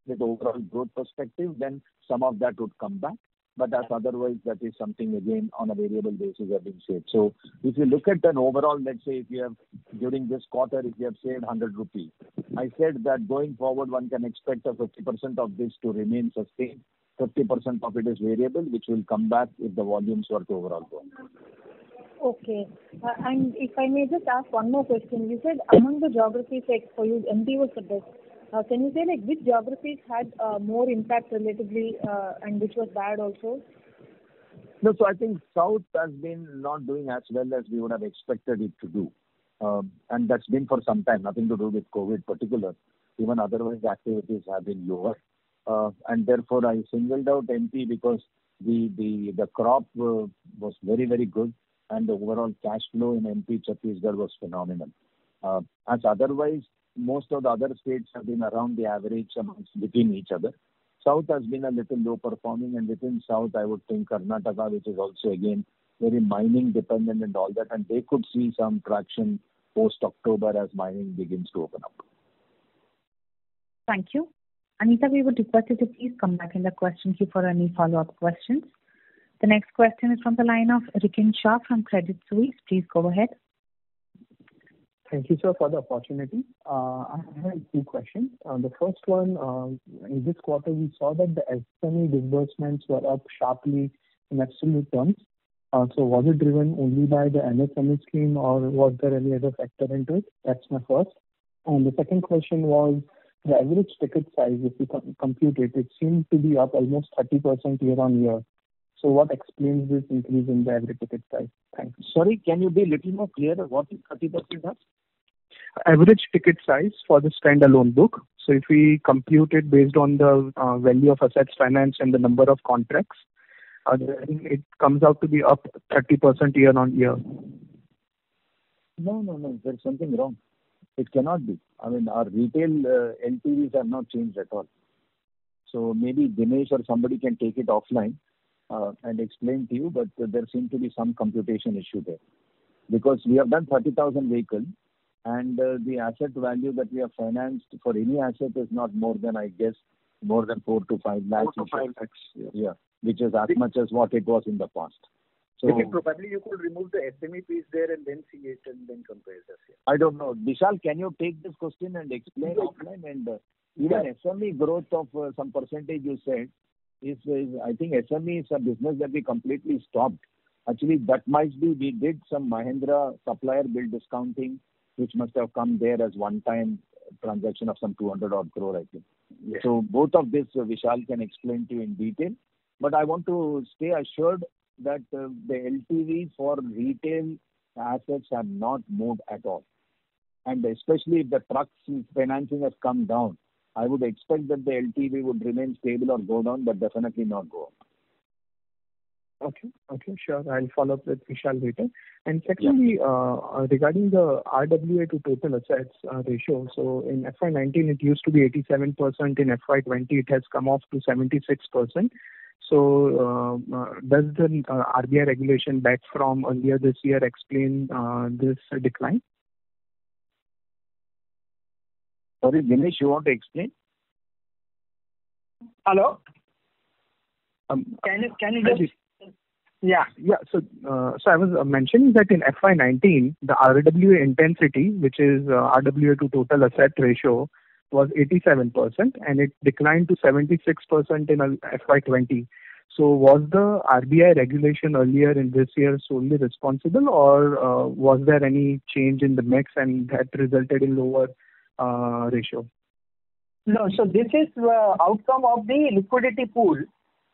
with overall growth perspective, then some of that would come back. But as otherwise, that is something again on a variable basis have been saved. So if you look at an overall, let's say if you have during this quarter, if you have saved 100 rupees, I said that going forward one can expect a 50% of this to remain sustained. 50% of it is variable, which will come back if the volumes were to overall go. Okay. And if I may just ask one more question. You said among the geographies, like for you, MP was the best. Can you say like which geographies had more impact relatively and which was bad also? No, so I think South has been not doing as well as we would have expected it to do. And that's been for some time, nothing to do with COVID particular. Even otherwise, the activities have been lower. And therefore, I singled out MP because the crop was very, very good, and the overall cash flow in MP Chhattisgarh was phenomenal. As otherwise, most of the other states have been around the average amounts between each other. South has been a little low performing, and within South, I would think Karnataka, which is also again very mining dependent and all that, and they could see some traction post October as mining begins to open up. Thank you. Anita, we would request you to please come back in the question queue for any follow-up questions. The next question is from the line of Rikin Shah from Credit Suisse. Please go ahead. Thank you, sir, for the opportunity. I have two questions. The first one, in this quarter, we saw that the SME disbursements were up sharply in absolute terms. So was it driven only by the MSME scheme, or was there any other factor into it? That's my first. And the second question was, the average ticket size, if you compute it, it seemed to be up almost 30% year on year. So what explains this increase in the average ticket size? Thanks. Sorry, can you be a little more clear? What is 30% up? Average ticket size for the standalone book. So if we compute it based on the value of assets financed and the number of contracts, then it comes out to be up 30% year on year. No. There's something wrong. It cannot be. I mean, our retail LTVs have not changed at all. So maybe Dinesh or somebody can take it offline and explain to you, but there seems to be some computation issue there. Because we have done 30,000 vehicles, and the asset value that we have financed for any asset is not more than, I guess, more than 4 to 5 lakhs. 4 to 5 lakhs. Yeah, which is as much as what it was in the past. So probably you could remove the SME piece there and then see it and then compare this. I don't know. Vishal, can you take this question and explain offline? And even SME growth of some percentage you said is I think SME is a business that we completely stopped. Actually, that might be we did some Mahindra supplier bill discounting, which must have come there as one-time transaction of some 200 odd crore, I think. Yes. So both of this Vishal can explain to you in detail. But I want to stay assured that the LTV for retail assets have not moved at all. And especially if the trucks financing has come down, I would expect that the LTV would remain stable or go down, but definitely not go up. Okay, sure. I'll follow up with Vishal later. And secondly, regarding the RWA to total assets ratio, so in FY19 it used to be 87%, in FY20 it has come off to 76%. So does the RBI regulation back from earlier this year explain this decline? Sorry, Dinesh, you want to explain? Hello? Can you just... Yeah. So I was mentioning that in FY19, the RWA intensity, which is RWA to total asset ratio, was 87%, and it declined to 76% in FY20. So was the RBI regulation earlier in this year solely responsible, or was there any change in the mix and that resulted in lower ratio? No, so this is outcome of the liquidity pool.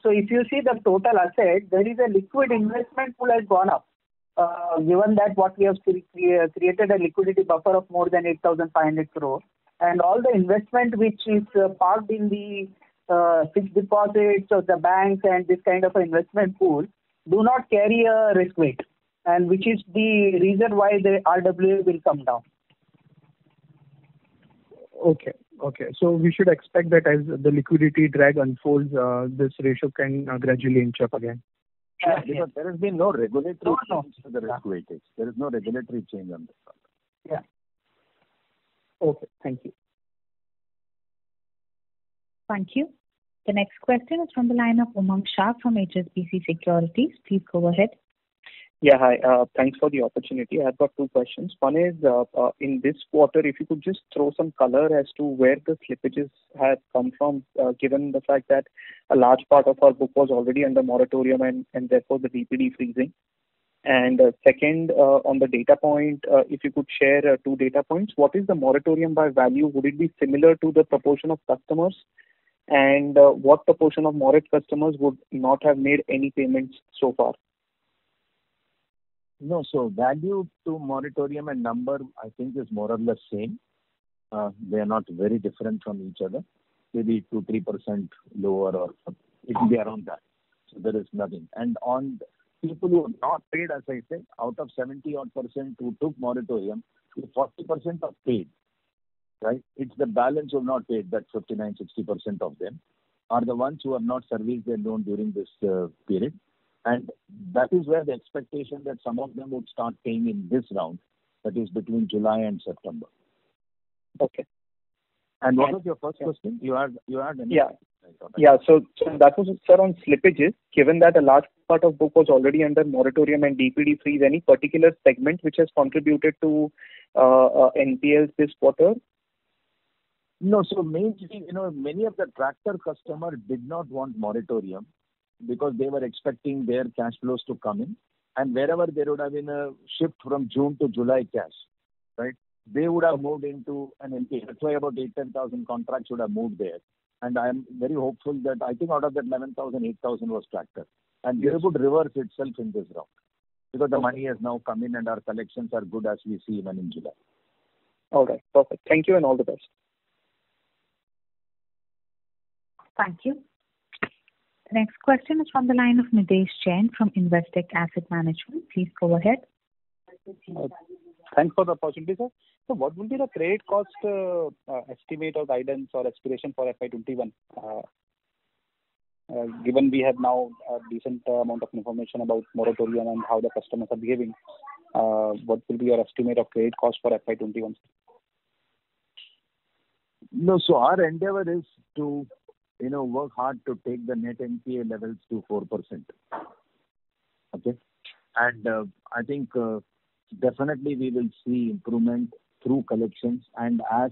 So if you see the total asset, there is a liquid investment pool has gone up. Given that what we have created a liquidity buffer of more than 8,500 crore, and all the investment which is parked in the fixed deposits of the banks and this kind of investment pool do not carry a risk weight, and which is the reason why the RWA will come down. Okay. So we should expect that as the liquidity drag unfolds, this ratio can gradually inch up again. Yeah, because there has been no regulatory change to the risk weightage. There is no regulatory change on this front. Yeah. Okay, thank you. Thank you. The next question is from the line of Umang Shah from HSBC Securities. Please go ahead. Yeah, hi. Thanks for the opportunity. I've got two questions. One is, in this quarter, if you could just throw some color as to where the slippages have come from, given the fact that a large part of our book was already under moratorium and therefore the DPD freezing. And second, on the data point, if you could share two data points. What is the moratorium by value? Would it be similar to the proportion of customers? And what proportion of morat customers would not have made any payments so far? No, so value to moratorium and number, I think, is more or less same. They are not very different from each other. Maybe 2-3% lower, or it will be around that. So there is nothing. And on people who have not paid, as I said, out of 70-odd% who took moratorium, 40% are paid. Right? It's the balance who have not paid, that 59-60% of them are the ones who have not serviced their loan during this period. And that is where the expectation that some of them would start paying in this round, that is between July and September. Okay. And what was your first question? You had any? Yeah. So that was, sir, on slippages. Given that a large part of book was already under moratorium and DPD freeze, any particular segment which has contributed to NPLs this quarter? No, so mainly, many of the tractor customers did not want moratorium because they were expecting their cash flows to come in, and wherever there would have been a shift from June to July cash, right, they would have moved into an NPA. That's why about 8,000-10,000 contracts would have moved there. And I am very hopeful that I think out of that 11,000, 8,000 was tractor. And this would reverse itself in this round because the money has now come in and our collections are good as we see even in July. All right, perfect. Thank you and all the best. Thank you. The next question is from the line of Nidesh Jain from Investec Asset Management. Please go ahead. Thanks for the opportunity, sir. So what will be the credit cost estimate or guidance or aspiration for FY21? Given we have now a decent amount of information about moratorium and how the customers are behaving, what will be your estimate of credit cost for FY21? No, so our endeavor is to work hard to take the net NPA levels to 4%. Okay. And I think definitely we will see improvement through collections, and as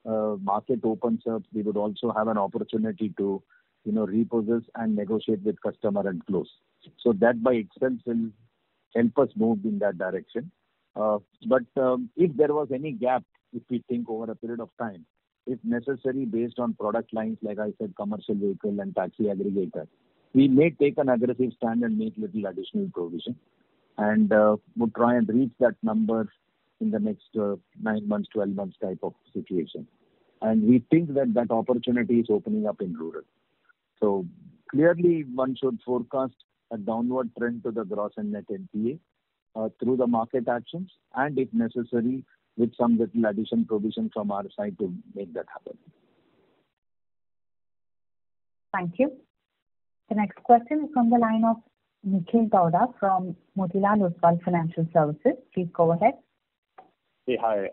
market opens up, we would also have an opportunity to repossess and negotiate with customer and close. So that by itself will help us move in that direction. But if there was any gap, if we think over a period of time, if necessary, based on product lines, like I said, commercial vehicle and taxi aggregator, we may take an aggressive stand and make little additional provision. And would try and reach that number in the next 9 months, 12 months type of situation. And we think that opportunity is opening up in rural. So clearly one should forecast a downward trend to the gross and net NPA through the market actions, and if necessary, with some little addition provision from our side to make that happen. Thank you. The next question is from the line of Nikhil Tauda from Motilal Oswal Financial Services. Please go ahead. Hey, hi.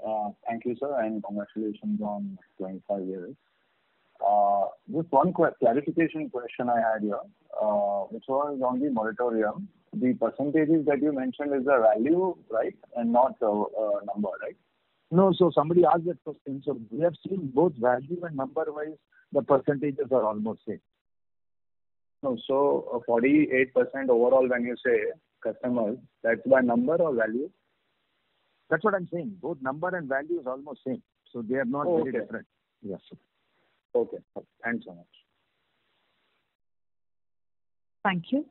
Thank you, sir, and congratulations on 25 years. Just one clarification question I had here, which was on the moratorium. The percentages that you mentioned is the value, right, and not the number, right? No, so somebody asked that question. So we have seen both value and number-wise, the percentages are almost same. No, so 48% overall when you say customers, that's by number or value? That's what I'm saying. Both number and value is almost same. So they are not very different. Yes. Okay. Thanks so much. Thank you.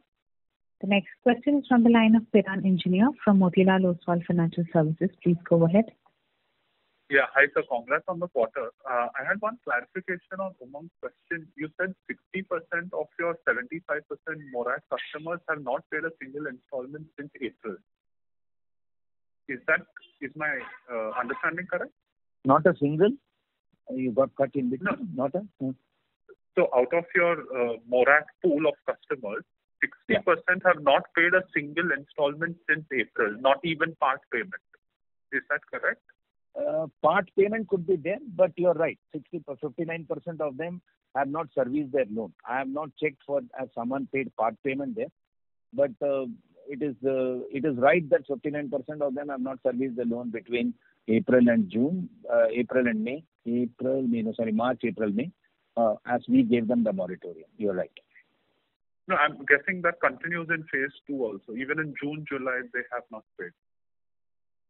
The next question is from the line of Piran Engineer from Motilal Oswal Financial Services. Please go ahead. Yeah. Hi, sir. Congrats on the quarter. I had one clarification on Umang's question. You said 60% of your 75% Morat customers have not paid a single installment since April. Is my understanding correct? Not a single? You got cut in between? No. Not a? So out of your Morat pool of customers, 60% have not paid a single installment since April, not even part payment. Is that correct? Part payment could be there, but you're right. 59% of them have not serviced their loan. I have not checked for as someone paid part payment there, but it is right that 59% of them have not serviced the loan between April and May. March, April, May, as we gave them the moratorium. You're right. No, I'm guessing that continues in phase 2 also. Even in June, July, they have not paid.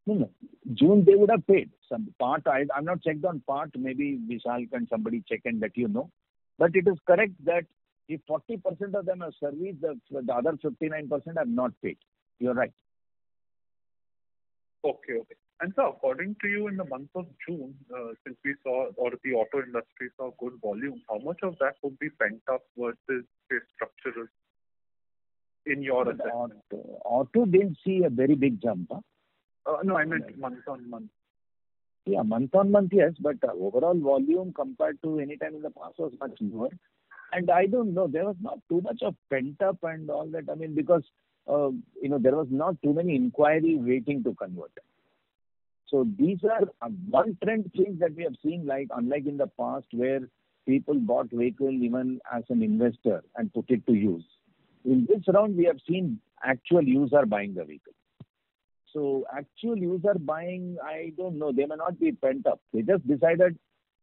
No. June they would have paid. Some part, I'm not checked on part. Maybe Vishal can somebody check and let you know. But it is correct that if 40% of them have serviced, the other 59% have not paid. You're right. Okay. And so according to you, in the month of June, since we saw, or the auto industry saw good volume, how much of that would be pent up versus say structural in your assessment? Auto didn't see a very big jump. Huh? No, I meant month on month. Yeah, month on month, yes, but overall volume compared to any time in the past was much lower. And I don't know, there was not too much of pent up and all that. I mean, because there was not too many inquiry waiting to convert. So these are one trend change that we have seen, like unlike in the past where people bought vehicle even as an investor and put it to use. In this round, we have seen actual user buying the vehicle. So actual user buying, I don't know, they may not be pent up. They just decided,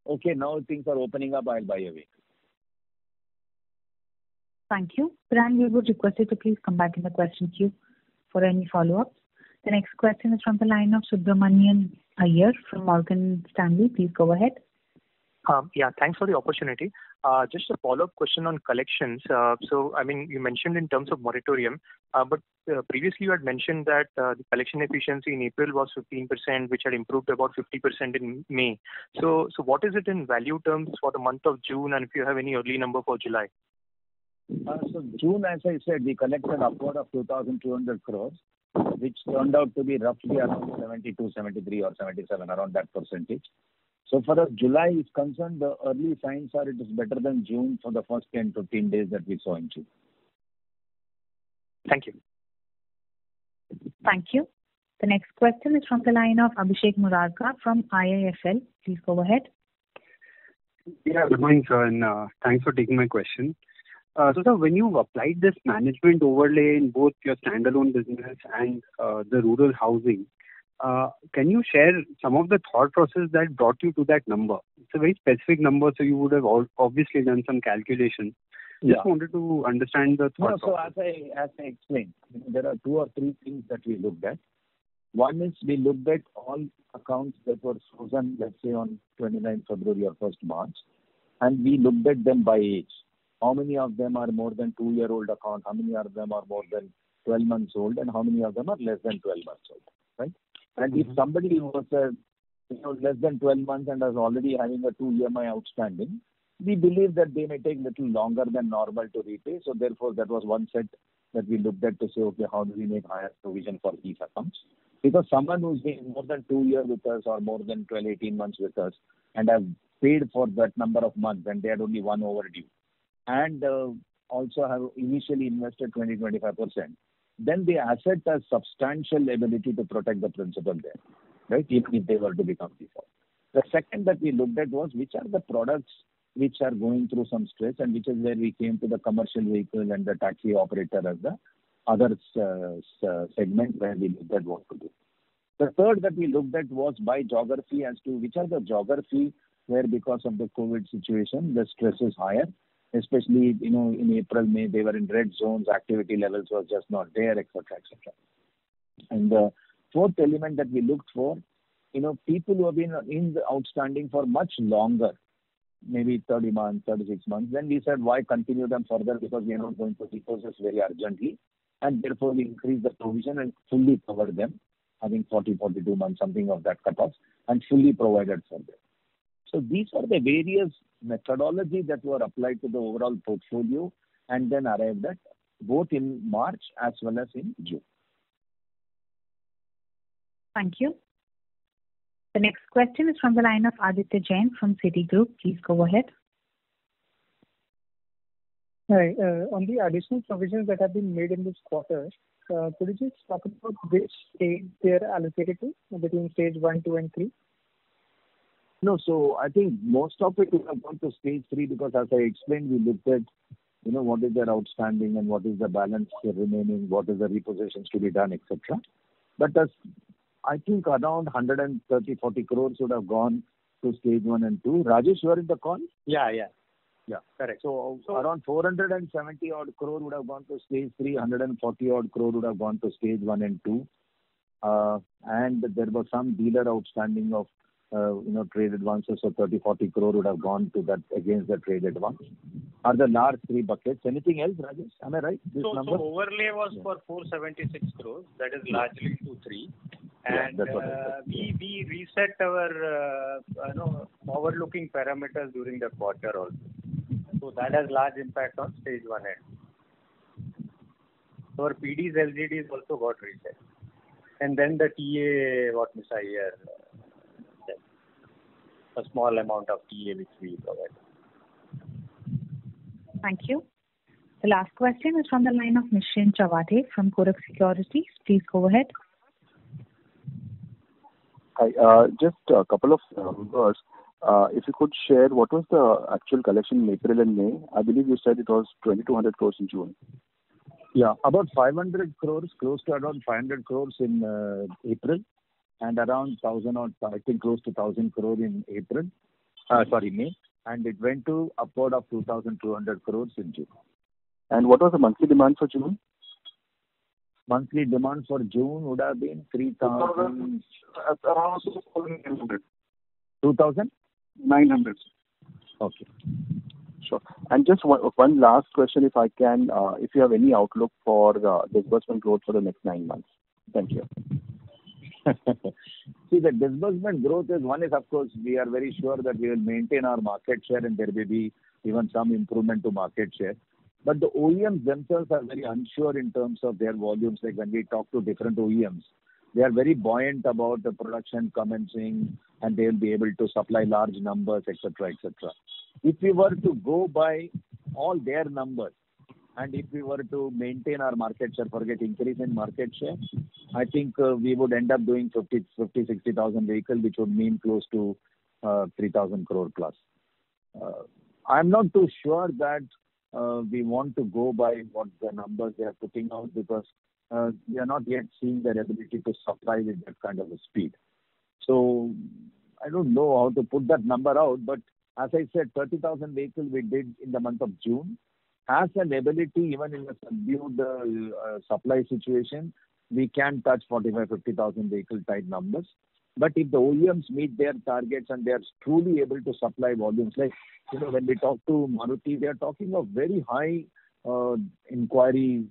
okay, now things are opening up, I'll buy a vehicle. Thank you. Piran, we would request you to please come back in the question queue for any follow-ups. The next question is from the line of Subramanian Iyer from Morgan Stanley. Please go ahead. Yeah, thanks for the opportunity. Just a follow-up question on collections. So, I mean, you mentioned in terms of moratorium, but previously you had mentioned that the collection efficiency in April was 15%, which had improved to about 50% in May. So what is it in value terms for the month of June, and if you have any early number for July? So June, as I said, we collected upward of 2,200 crores, which turned out to be roughly around 72, 73 or 77, around that percentage. So far as July is concerned, the early signs are it is better than June for the first 10, 15 days that we saw in June. Thank you. Thank you. The next question is from the line of Abhishek Murarka from IIFL. Please go ahead. Yeah, good morning, sir, and thanks for taking my question. So, sir, when you applied this management overlay in both your standalone business and the rural housing, can you share some of the thought process that brought you to that number? It's a very specific number, so you would have obviously done some calculation. Yeah. Just wanted to understand the thought process. So as I explained, there are 2 or 3 things that we looked at. One is we looked at all accounts that were frozen, let's say on 29th February or 1st March, and we looked at them by age. How many of them are more than 2-year-old account? How many of them are more than 12 months old? And how many of them are less than 12 months old? Right? And if somebody was less than 12 months and is already having a 2 EMI outstanding, we believe that they may take little longer than normal to repay. So therefore, that was one set that we looked at to say, okay, how do we make higher provision for these accounts? Because someone who's been more than 2 years with us or more than 12, 18 months with us and have paid for that number of months and they had only one overdue and also have initially invested 20-25%, then the asset has substantial ability to protect the principal there, right? Even if they were to become default. The second that we looked at was which are the products which are going through some stress, and which is where we came to the commercial vehicle and the taxi operator as the other segment where we looked at what to do. The third that we looked at was by geography as to which are the geography where because of the COVID situation the stress is higher, especially, in April, May, they were in red zones, activity levels was just not there, etc., etc. And the fourth element that we looked for, people who have been in the outstanding for much longer, maybe 30 months, 36 months, then we said, why continue them further, because we are not going to repossess very urgently, and therefore we increase the provision and fully cover them, having 40, 42 months, something of that cutoff, and fully provided for them. So these are the various methodology that were applied to the overall portfolio and then arrived at both in March as well as in June. Thank you. The next question is from the line of Aditya Jain from Citigroup. Please go ahead. Hi. On the additional provisions that have been made in this quarter, could you just talk about which stage they are allocated to between stage 1, 2, and 3? No, so I think most of it would have gone to stage 3 because, as I explained, we looked at what is their outstanding and what is the balance remaining, what is the repossessions to be done, etc. But I think around 130-40 crores would have gone to stage 1 and 2. Rajesh, you are in the call? Yeah. Correct. So around 470 odd crore would have gone to stage 3, 140 odd crore would have gone to stage 1 and 2. And there was some dealer outstanding of trade advances, so 30-40 crore would have gone to that against the trade advance. Are the large 3 buckets? Anything else, Rajesh? Am I right? This number? So overlay was for 476 crores. That is largely to 3. And that's what I said. we reset our forward-looking parameters during the quarter also. So that has large impact on stage 1 end. So our PDs, LGDs also got reset. And then the TA, what Mr. Iyer said, a small amount of TA which we provide. Thank you. The last question is from the line of Nischint Chawathe from Kotak Securities. Please go ahead. Hi. Just a couple of numbers. If you could share what was the actual collection in April and May. I believe you said it was 2,200 crores in June. Yeah, about 500 crores, close to around 500 crores in April, and around 1,000 or I think close to 1,000 crore in May, and it went to upward of 2,200 crores in June. And what was the monthly demand for June? Monthly demand for June would have been 3,000. Around 2,900. 2,900. Okay. Sure. And just one last question, if I can, if you have any outlook for disbursement growth for the next 9 months. Thank you. See, the disbursement growth is, of course, we are very sure that we will maintain our market share and there may be even some improvement to market share. But the OEMs themselves are very unsure in terms of their volumes. Like when we talk to different OEMs, they are very buoyant about the production commencing and they will be able to supply large numbers, etc., etc. If we were to go by all their numbers and if we were to maintain our market share, forget increase in market share, I think we would end up doing 60,000 vehicles, which would mean close to 3,000 crore plus. I'm not too sure that we want to go by what the numbers they are putting out because we are not yet seeing their ability to supply with that kind of a speed. So I don't know how to put that number out, but as I said, 30,000 vehicles we did in the month of June. Has an ability, even in a subdued supply situation, we can touch 45,000-50,000 vehicle type numbers. But if the OEMs meet their targets and they are truly able to supply volumes, like when we talk to Maruti, they are talking of very high inquiry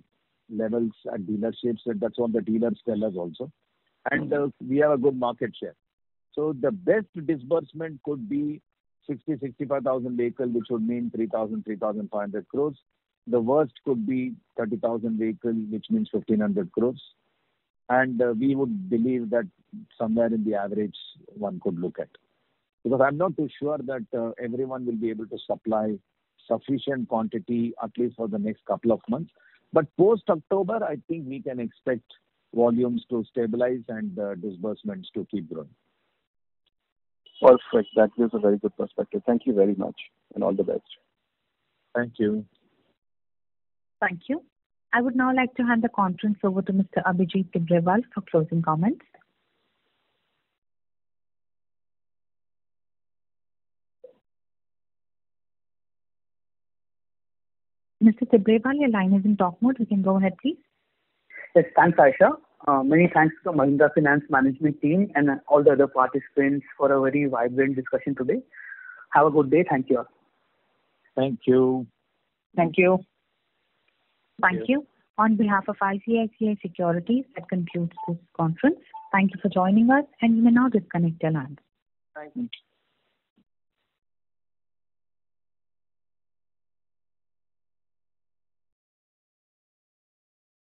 levels at dealerships, and that's what the dealers tell us also. And we have a good market share. So the best disbursement could be 65,000 vehicles, which would mean 3,500 crores. The worst could be 30,000 vehicles, which means 1,500 crores. And we would believe that somewhere in the average one could look at. Because I'm not too sure that everyone will be able to supply sufficient quantity, at least for the next couple of months. But post-October, I think we can expect volumes to stabilize and disbursements to keep growing. Perfect. That gives a very good perspective. Thank you very much and all the best. Thank you. Thank you. I would now like to hand the conference over to Mr. Abhijit Tibrewal for closing comments. Mr. Tibrewal, your line is in talk mode. You can go ahead, please. Yes, thanks, Aisha. Many thanks to the Mahindra Finance management team and all the other participants for a very vibrant discussion today. Have a good day. Thank you. Thank you. Thank you. Thank you. On behalf of ICICI Securities, that concludes this conference. Thank you for joining us, and you may now disconnect your lines. Thank you.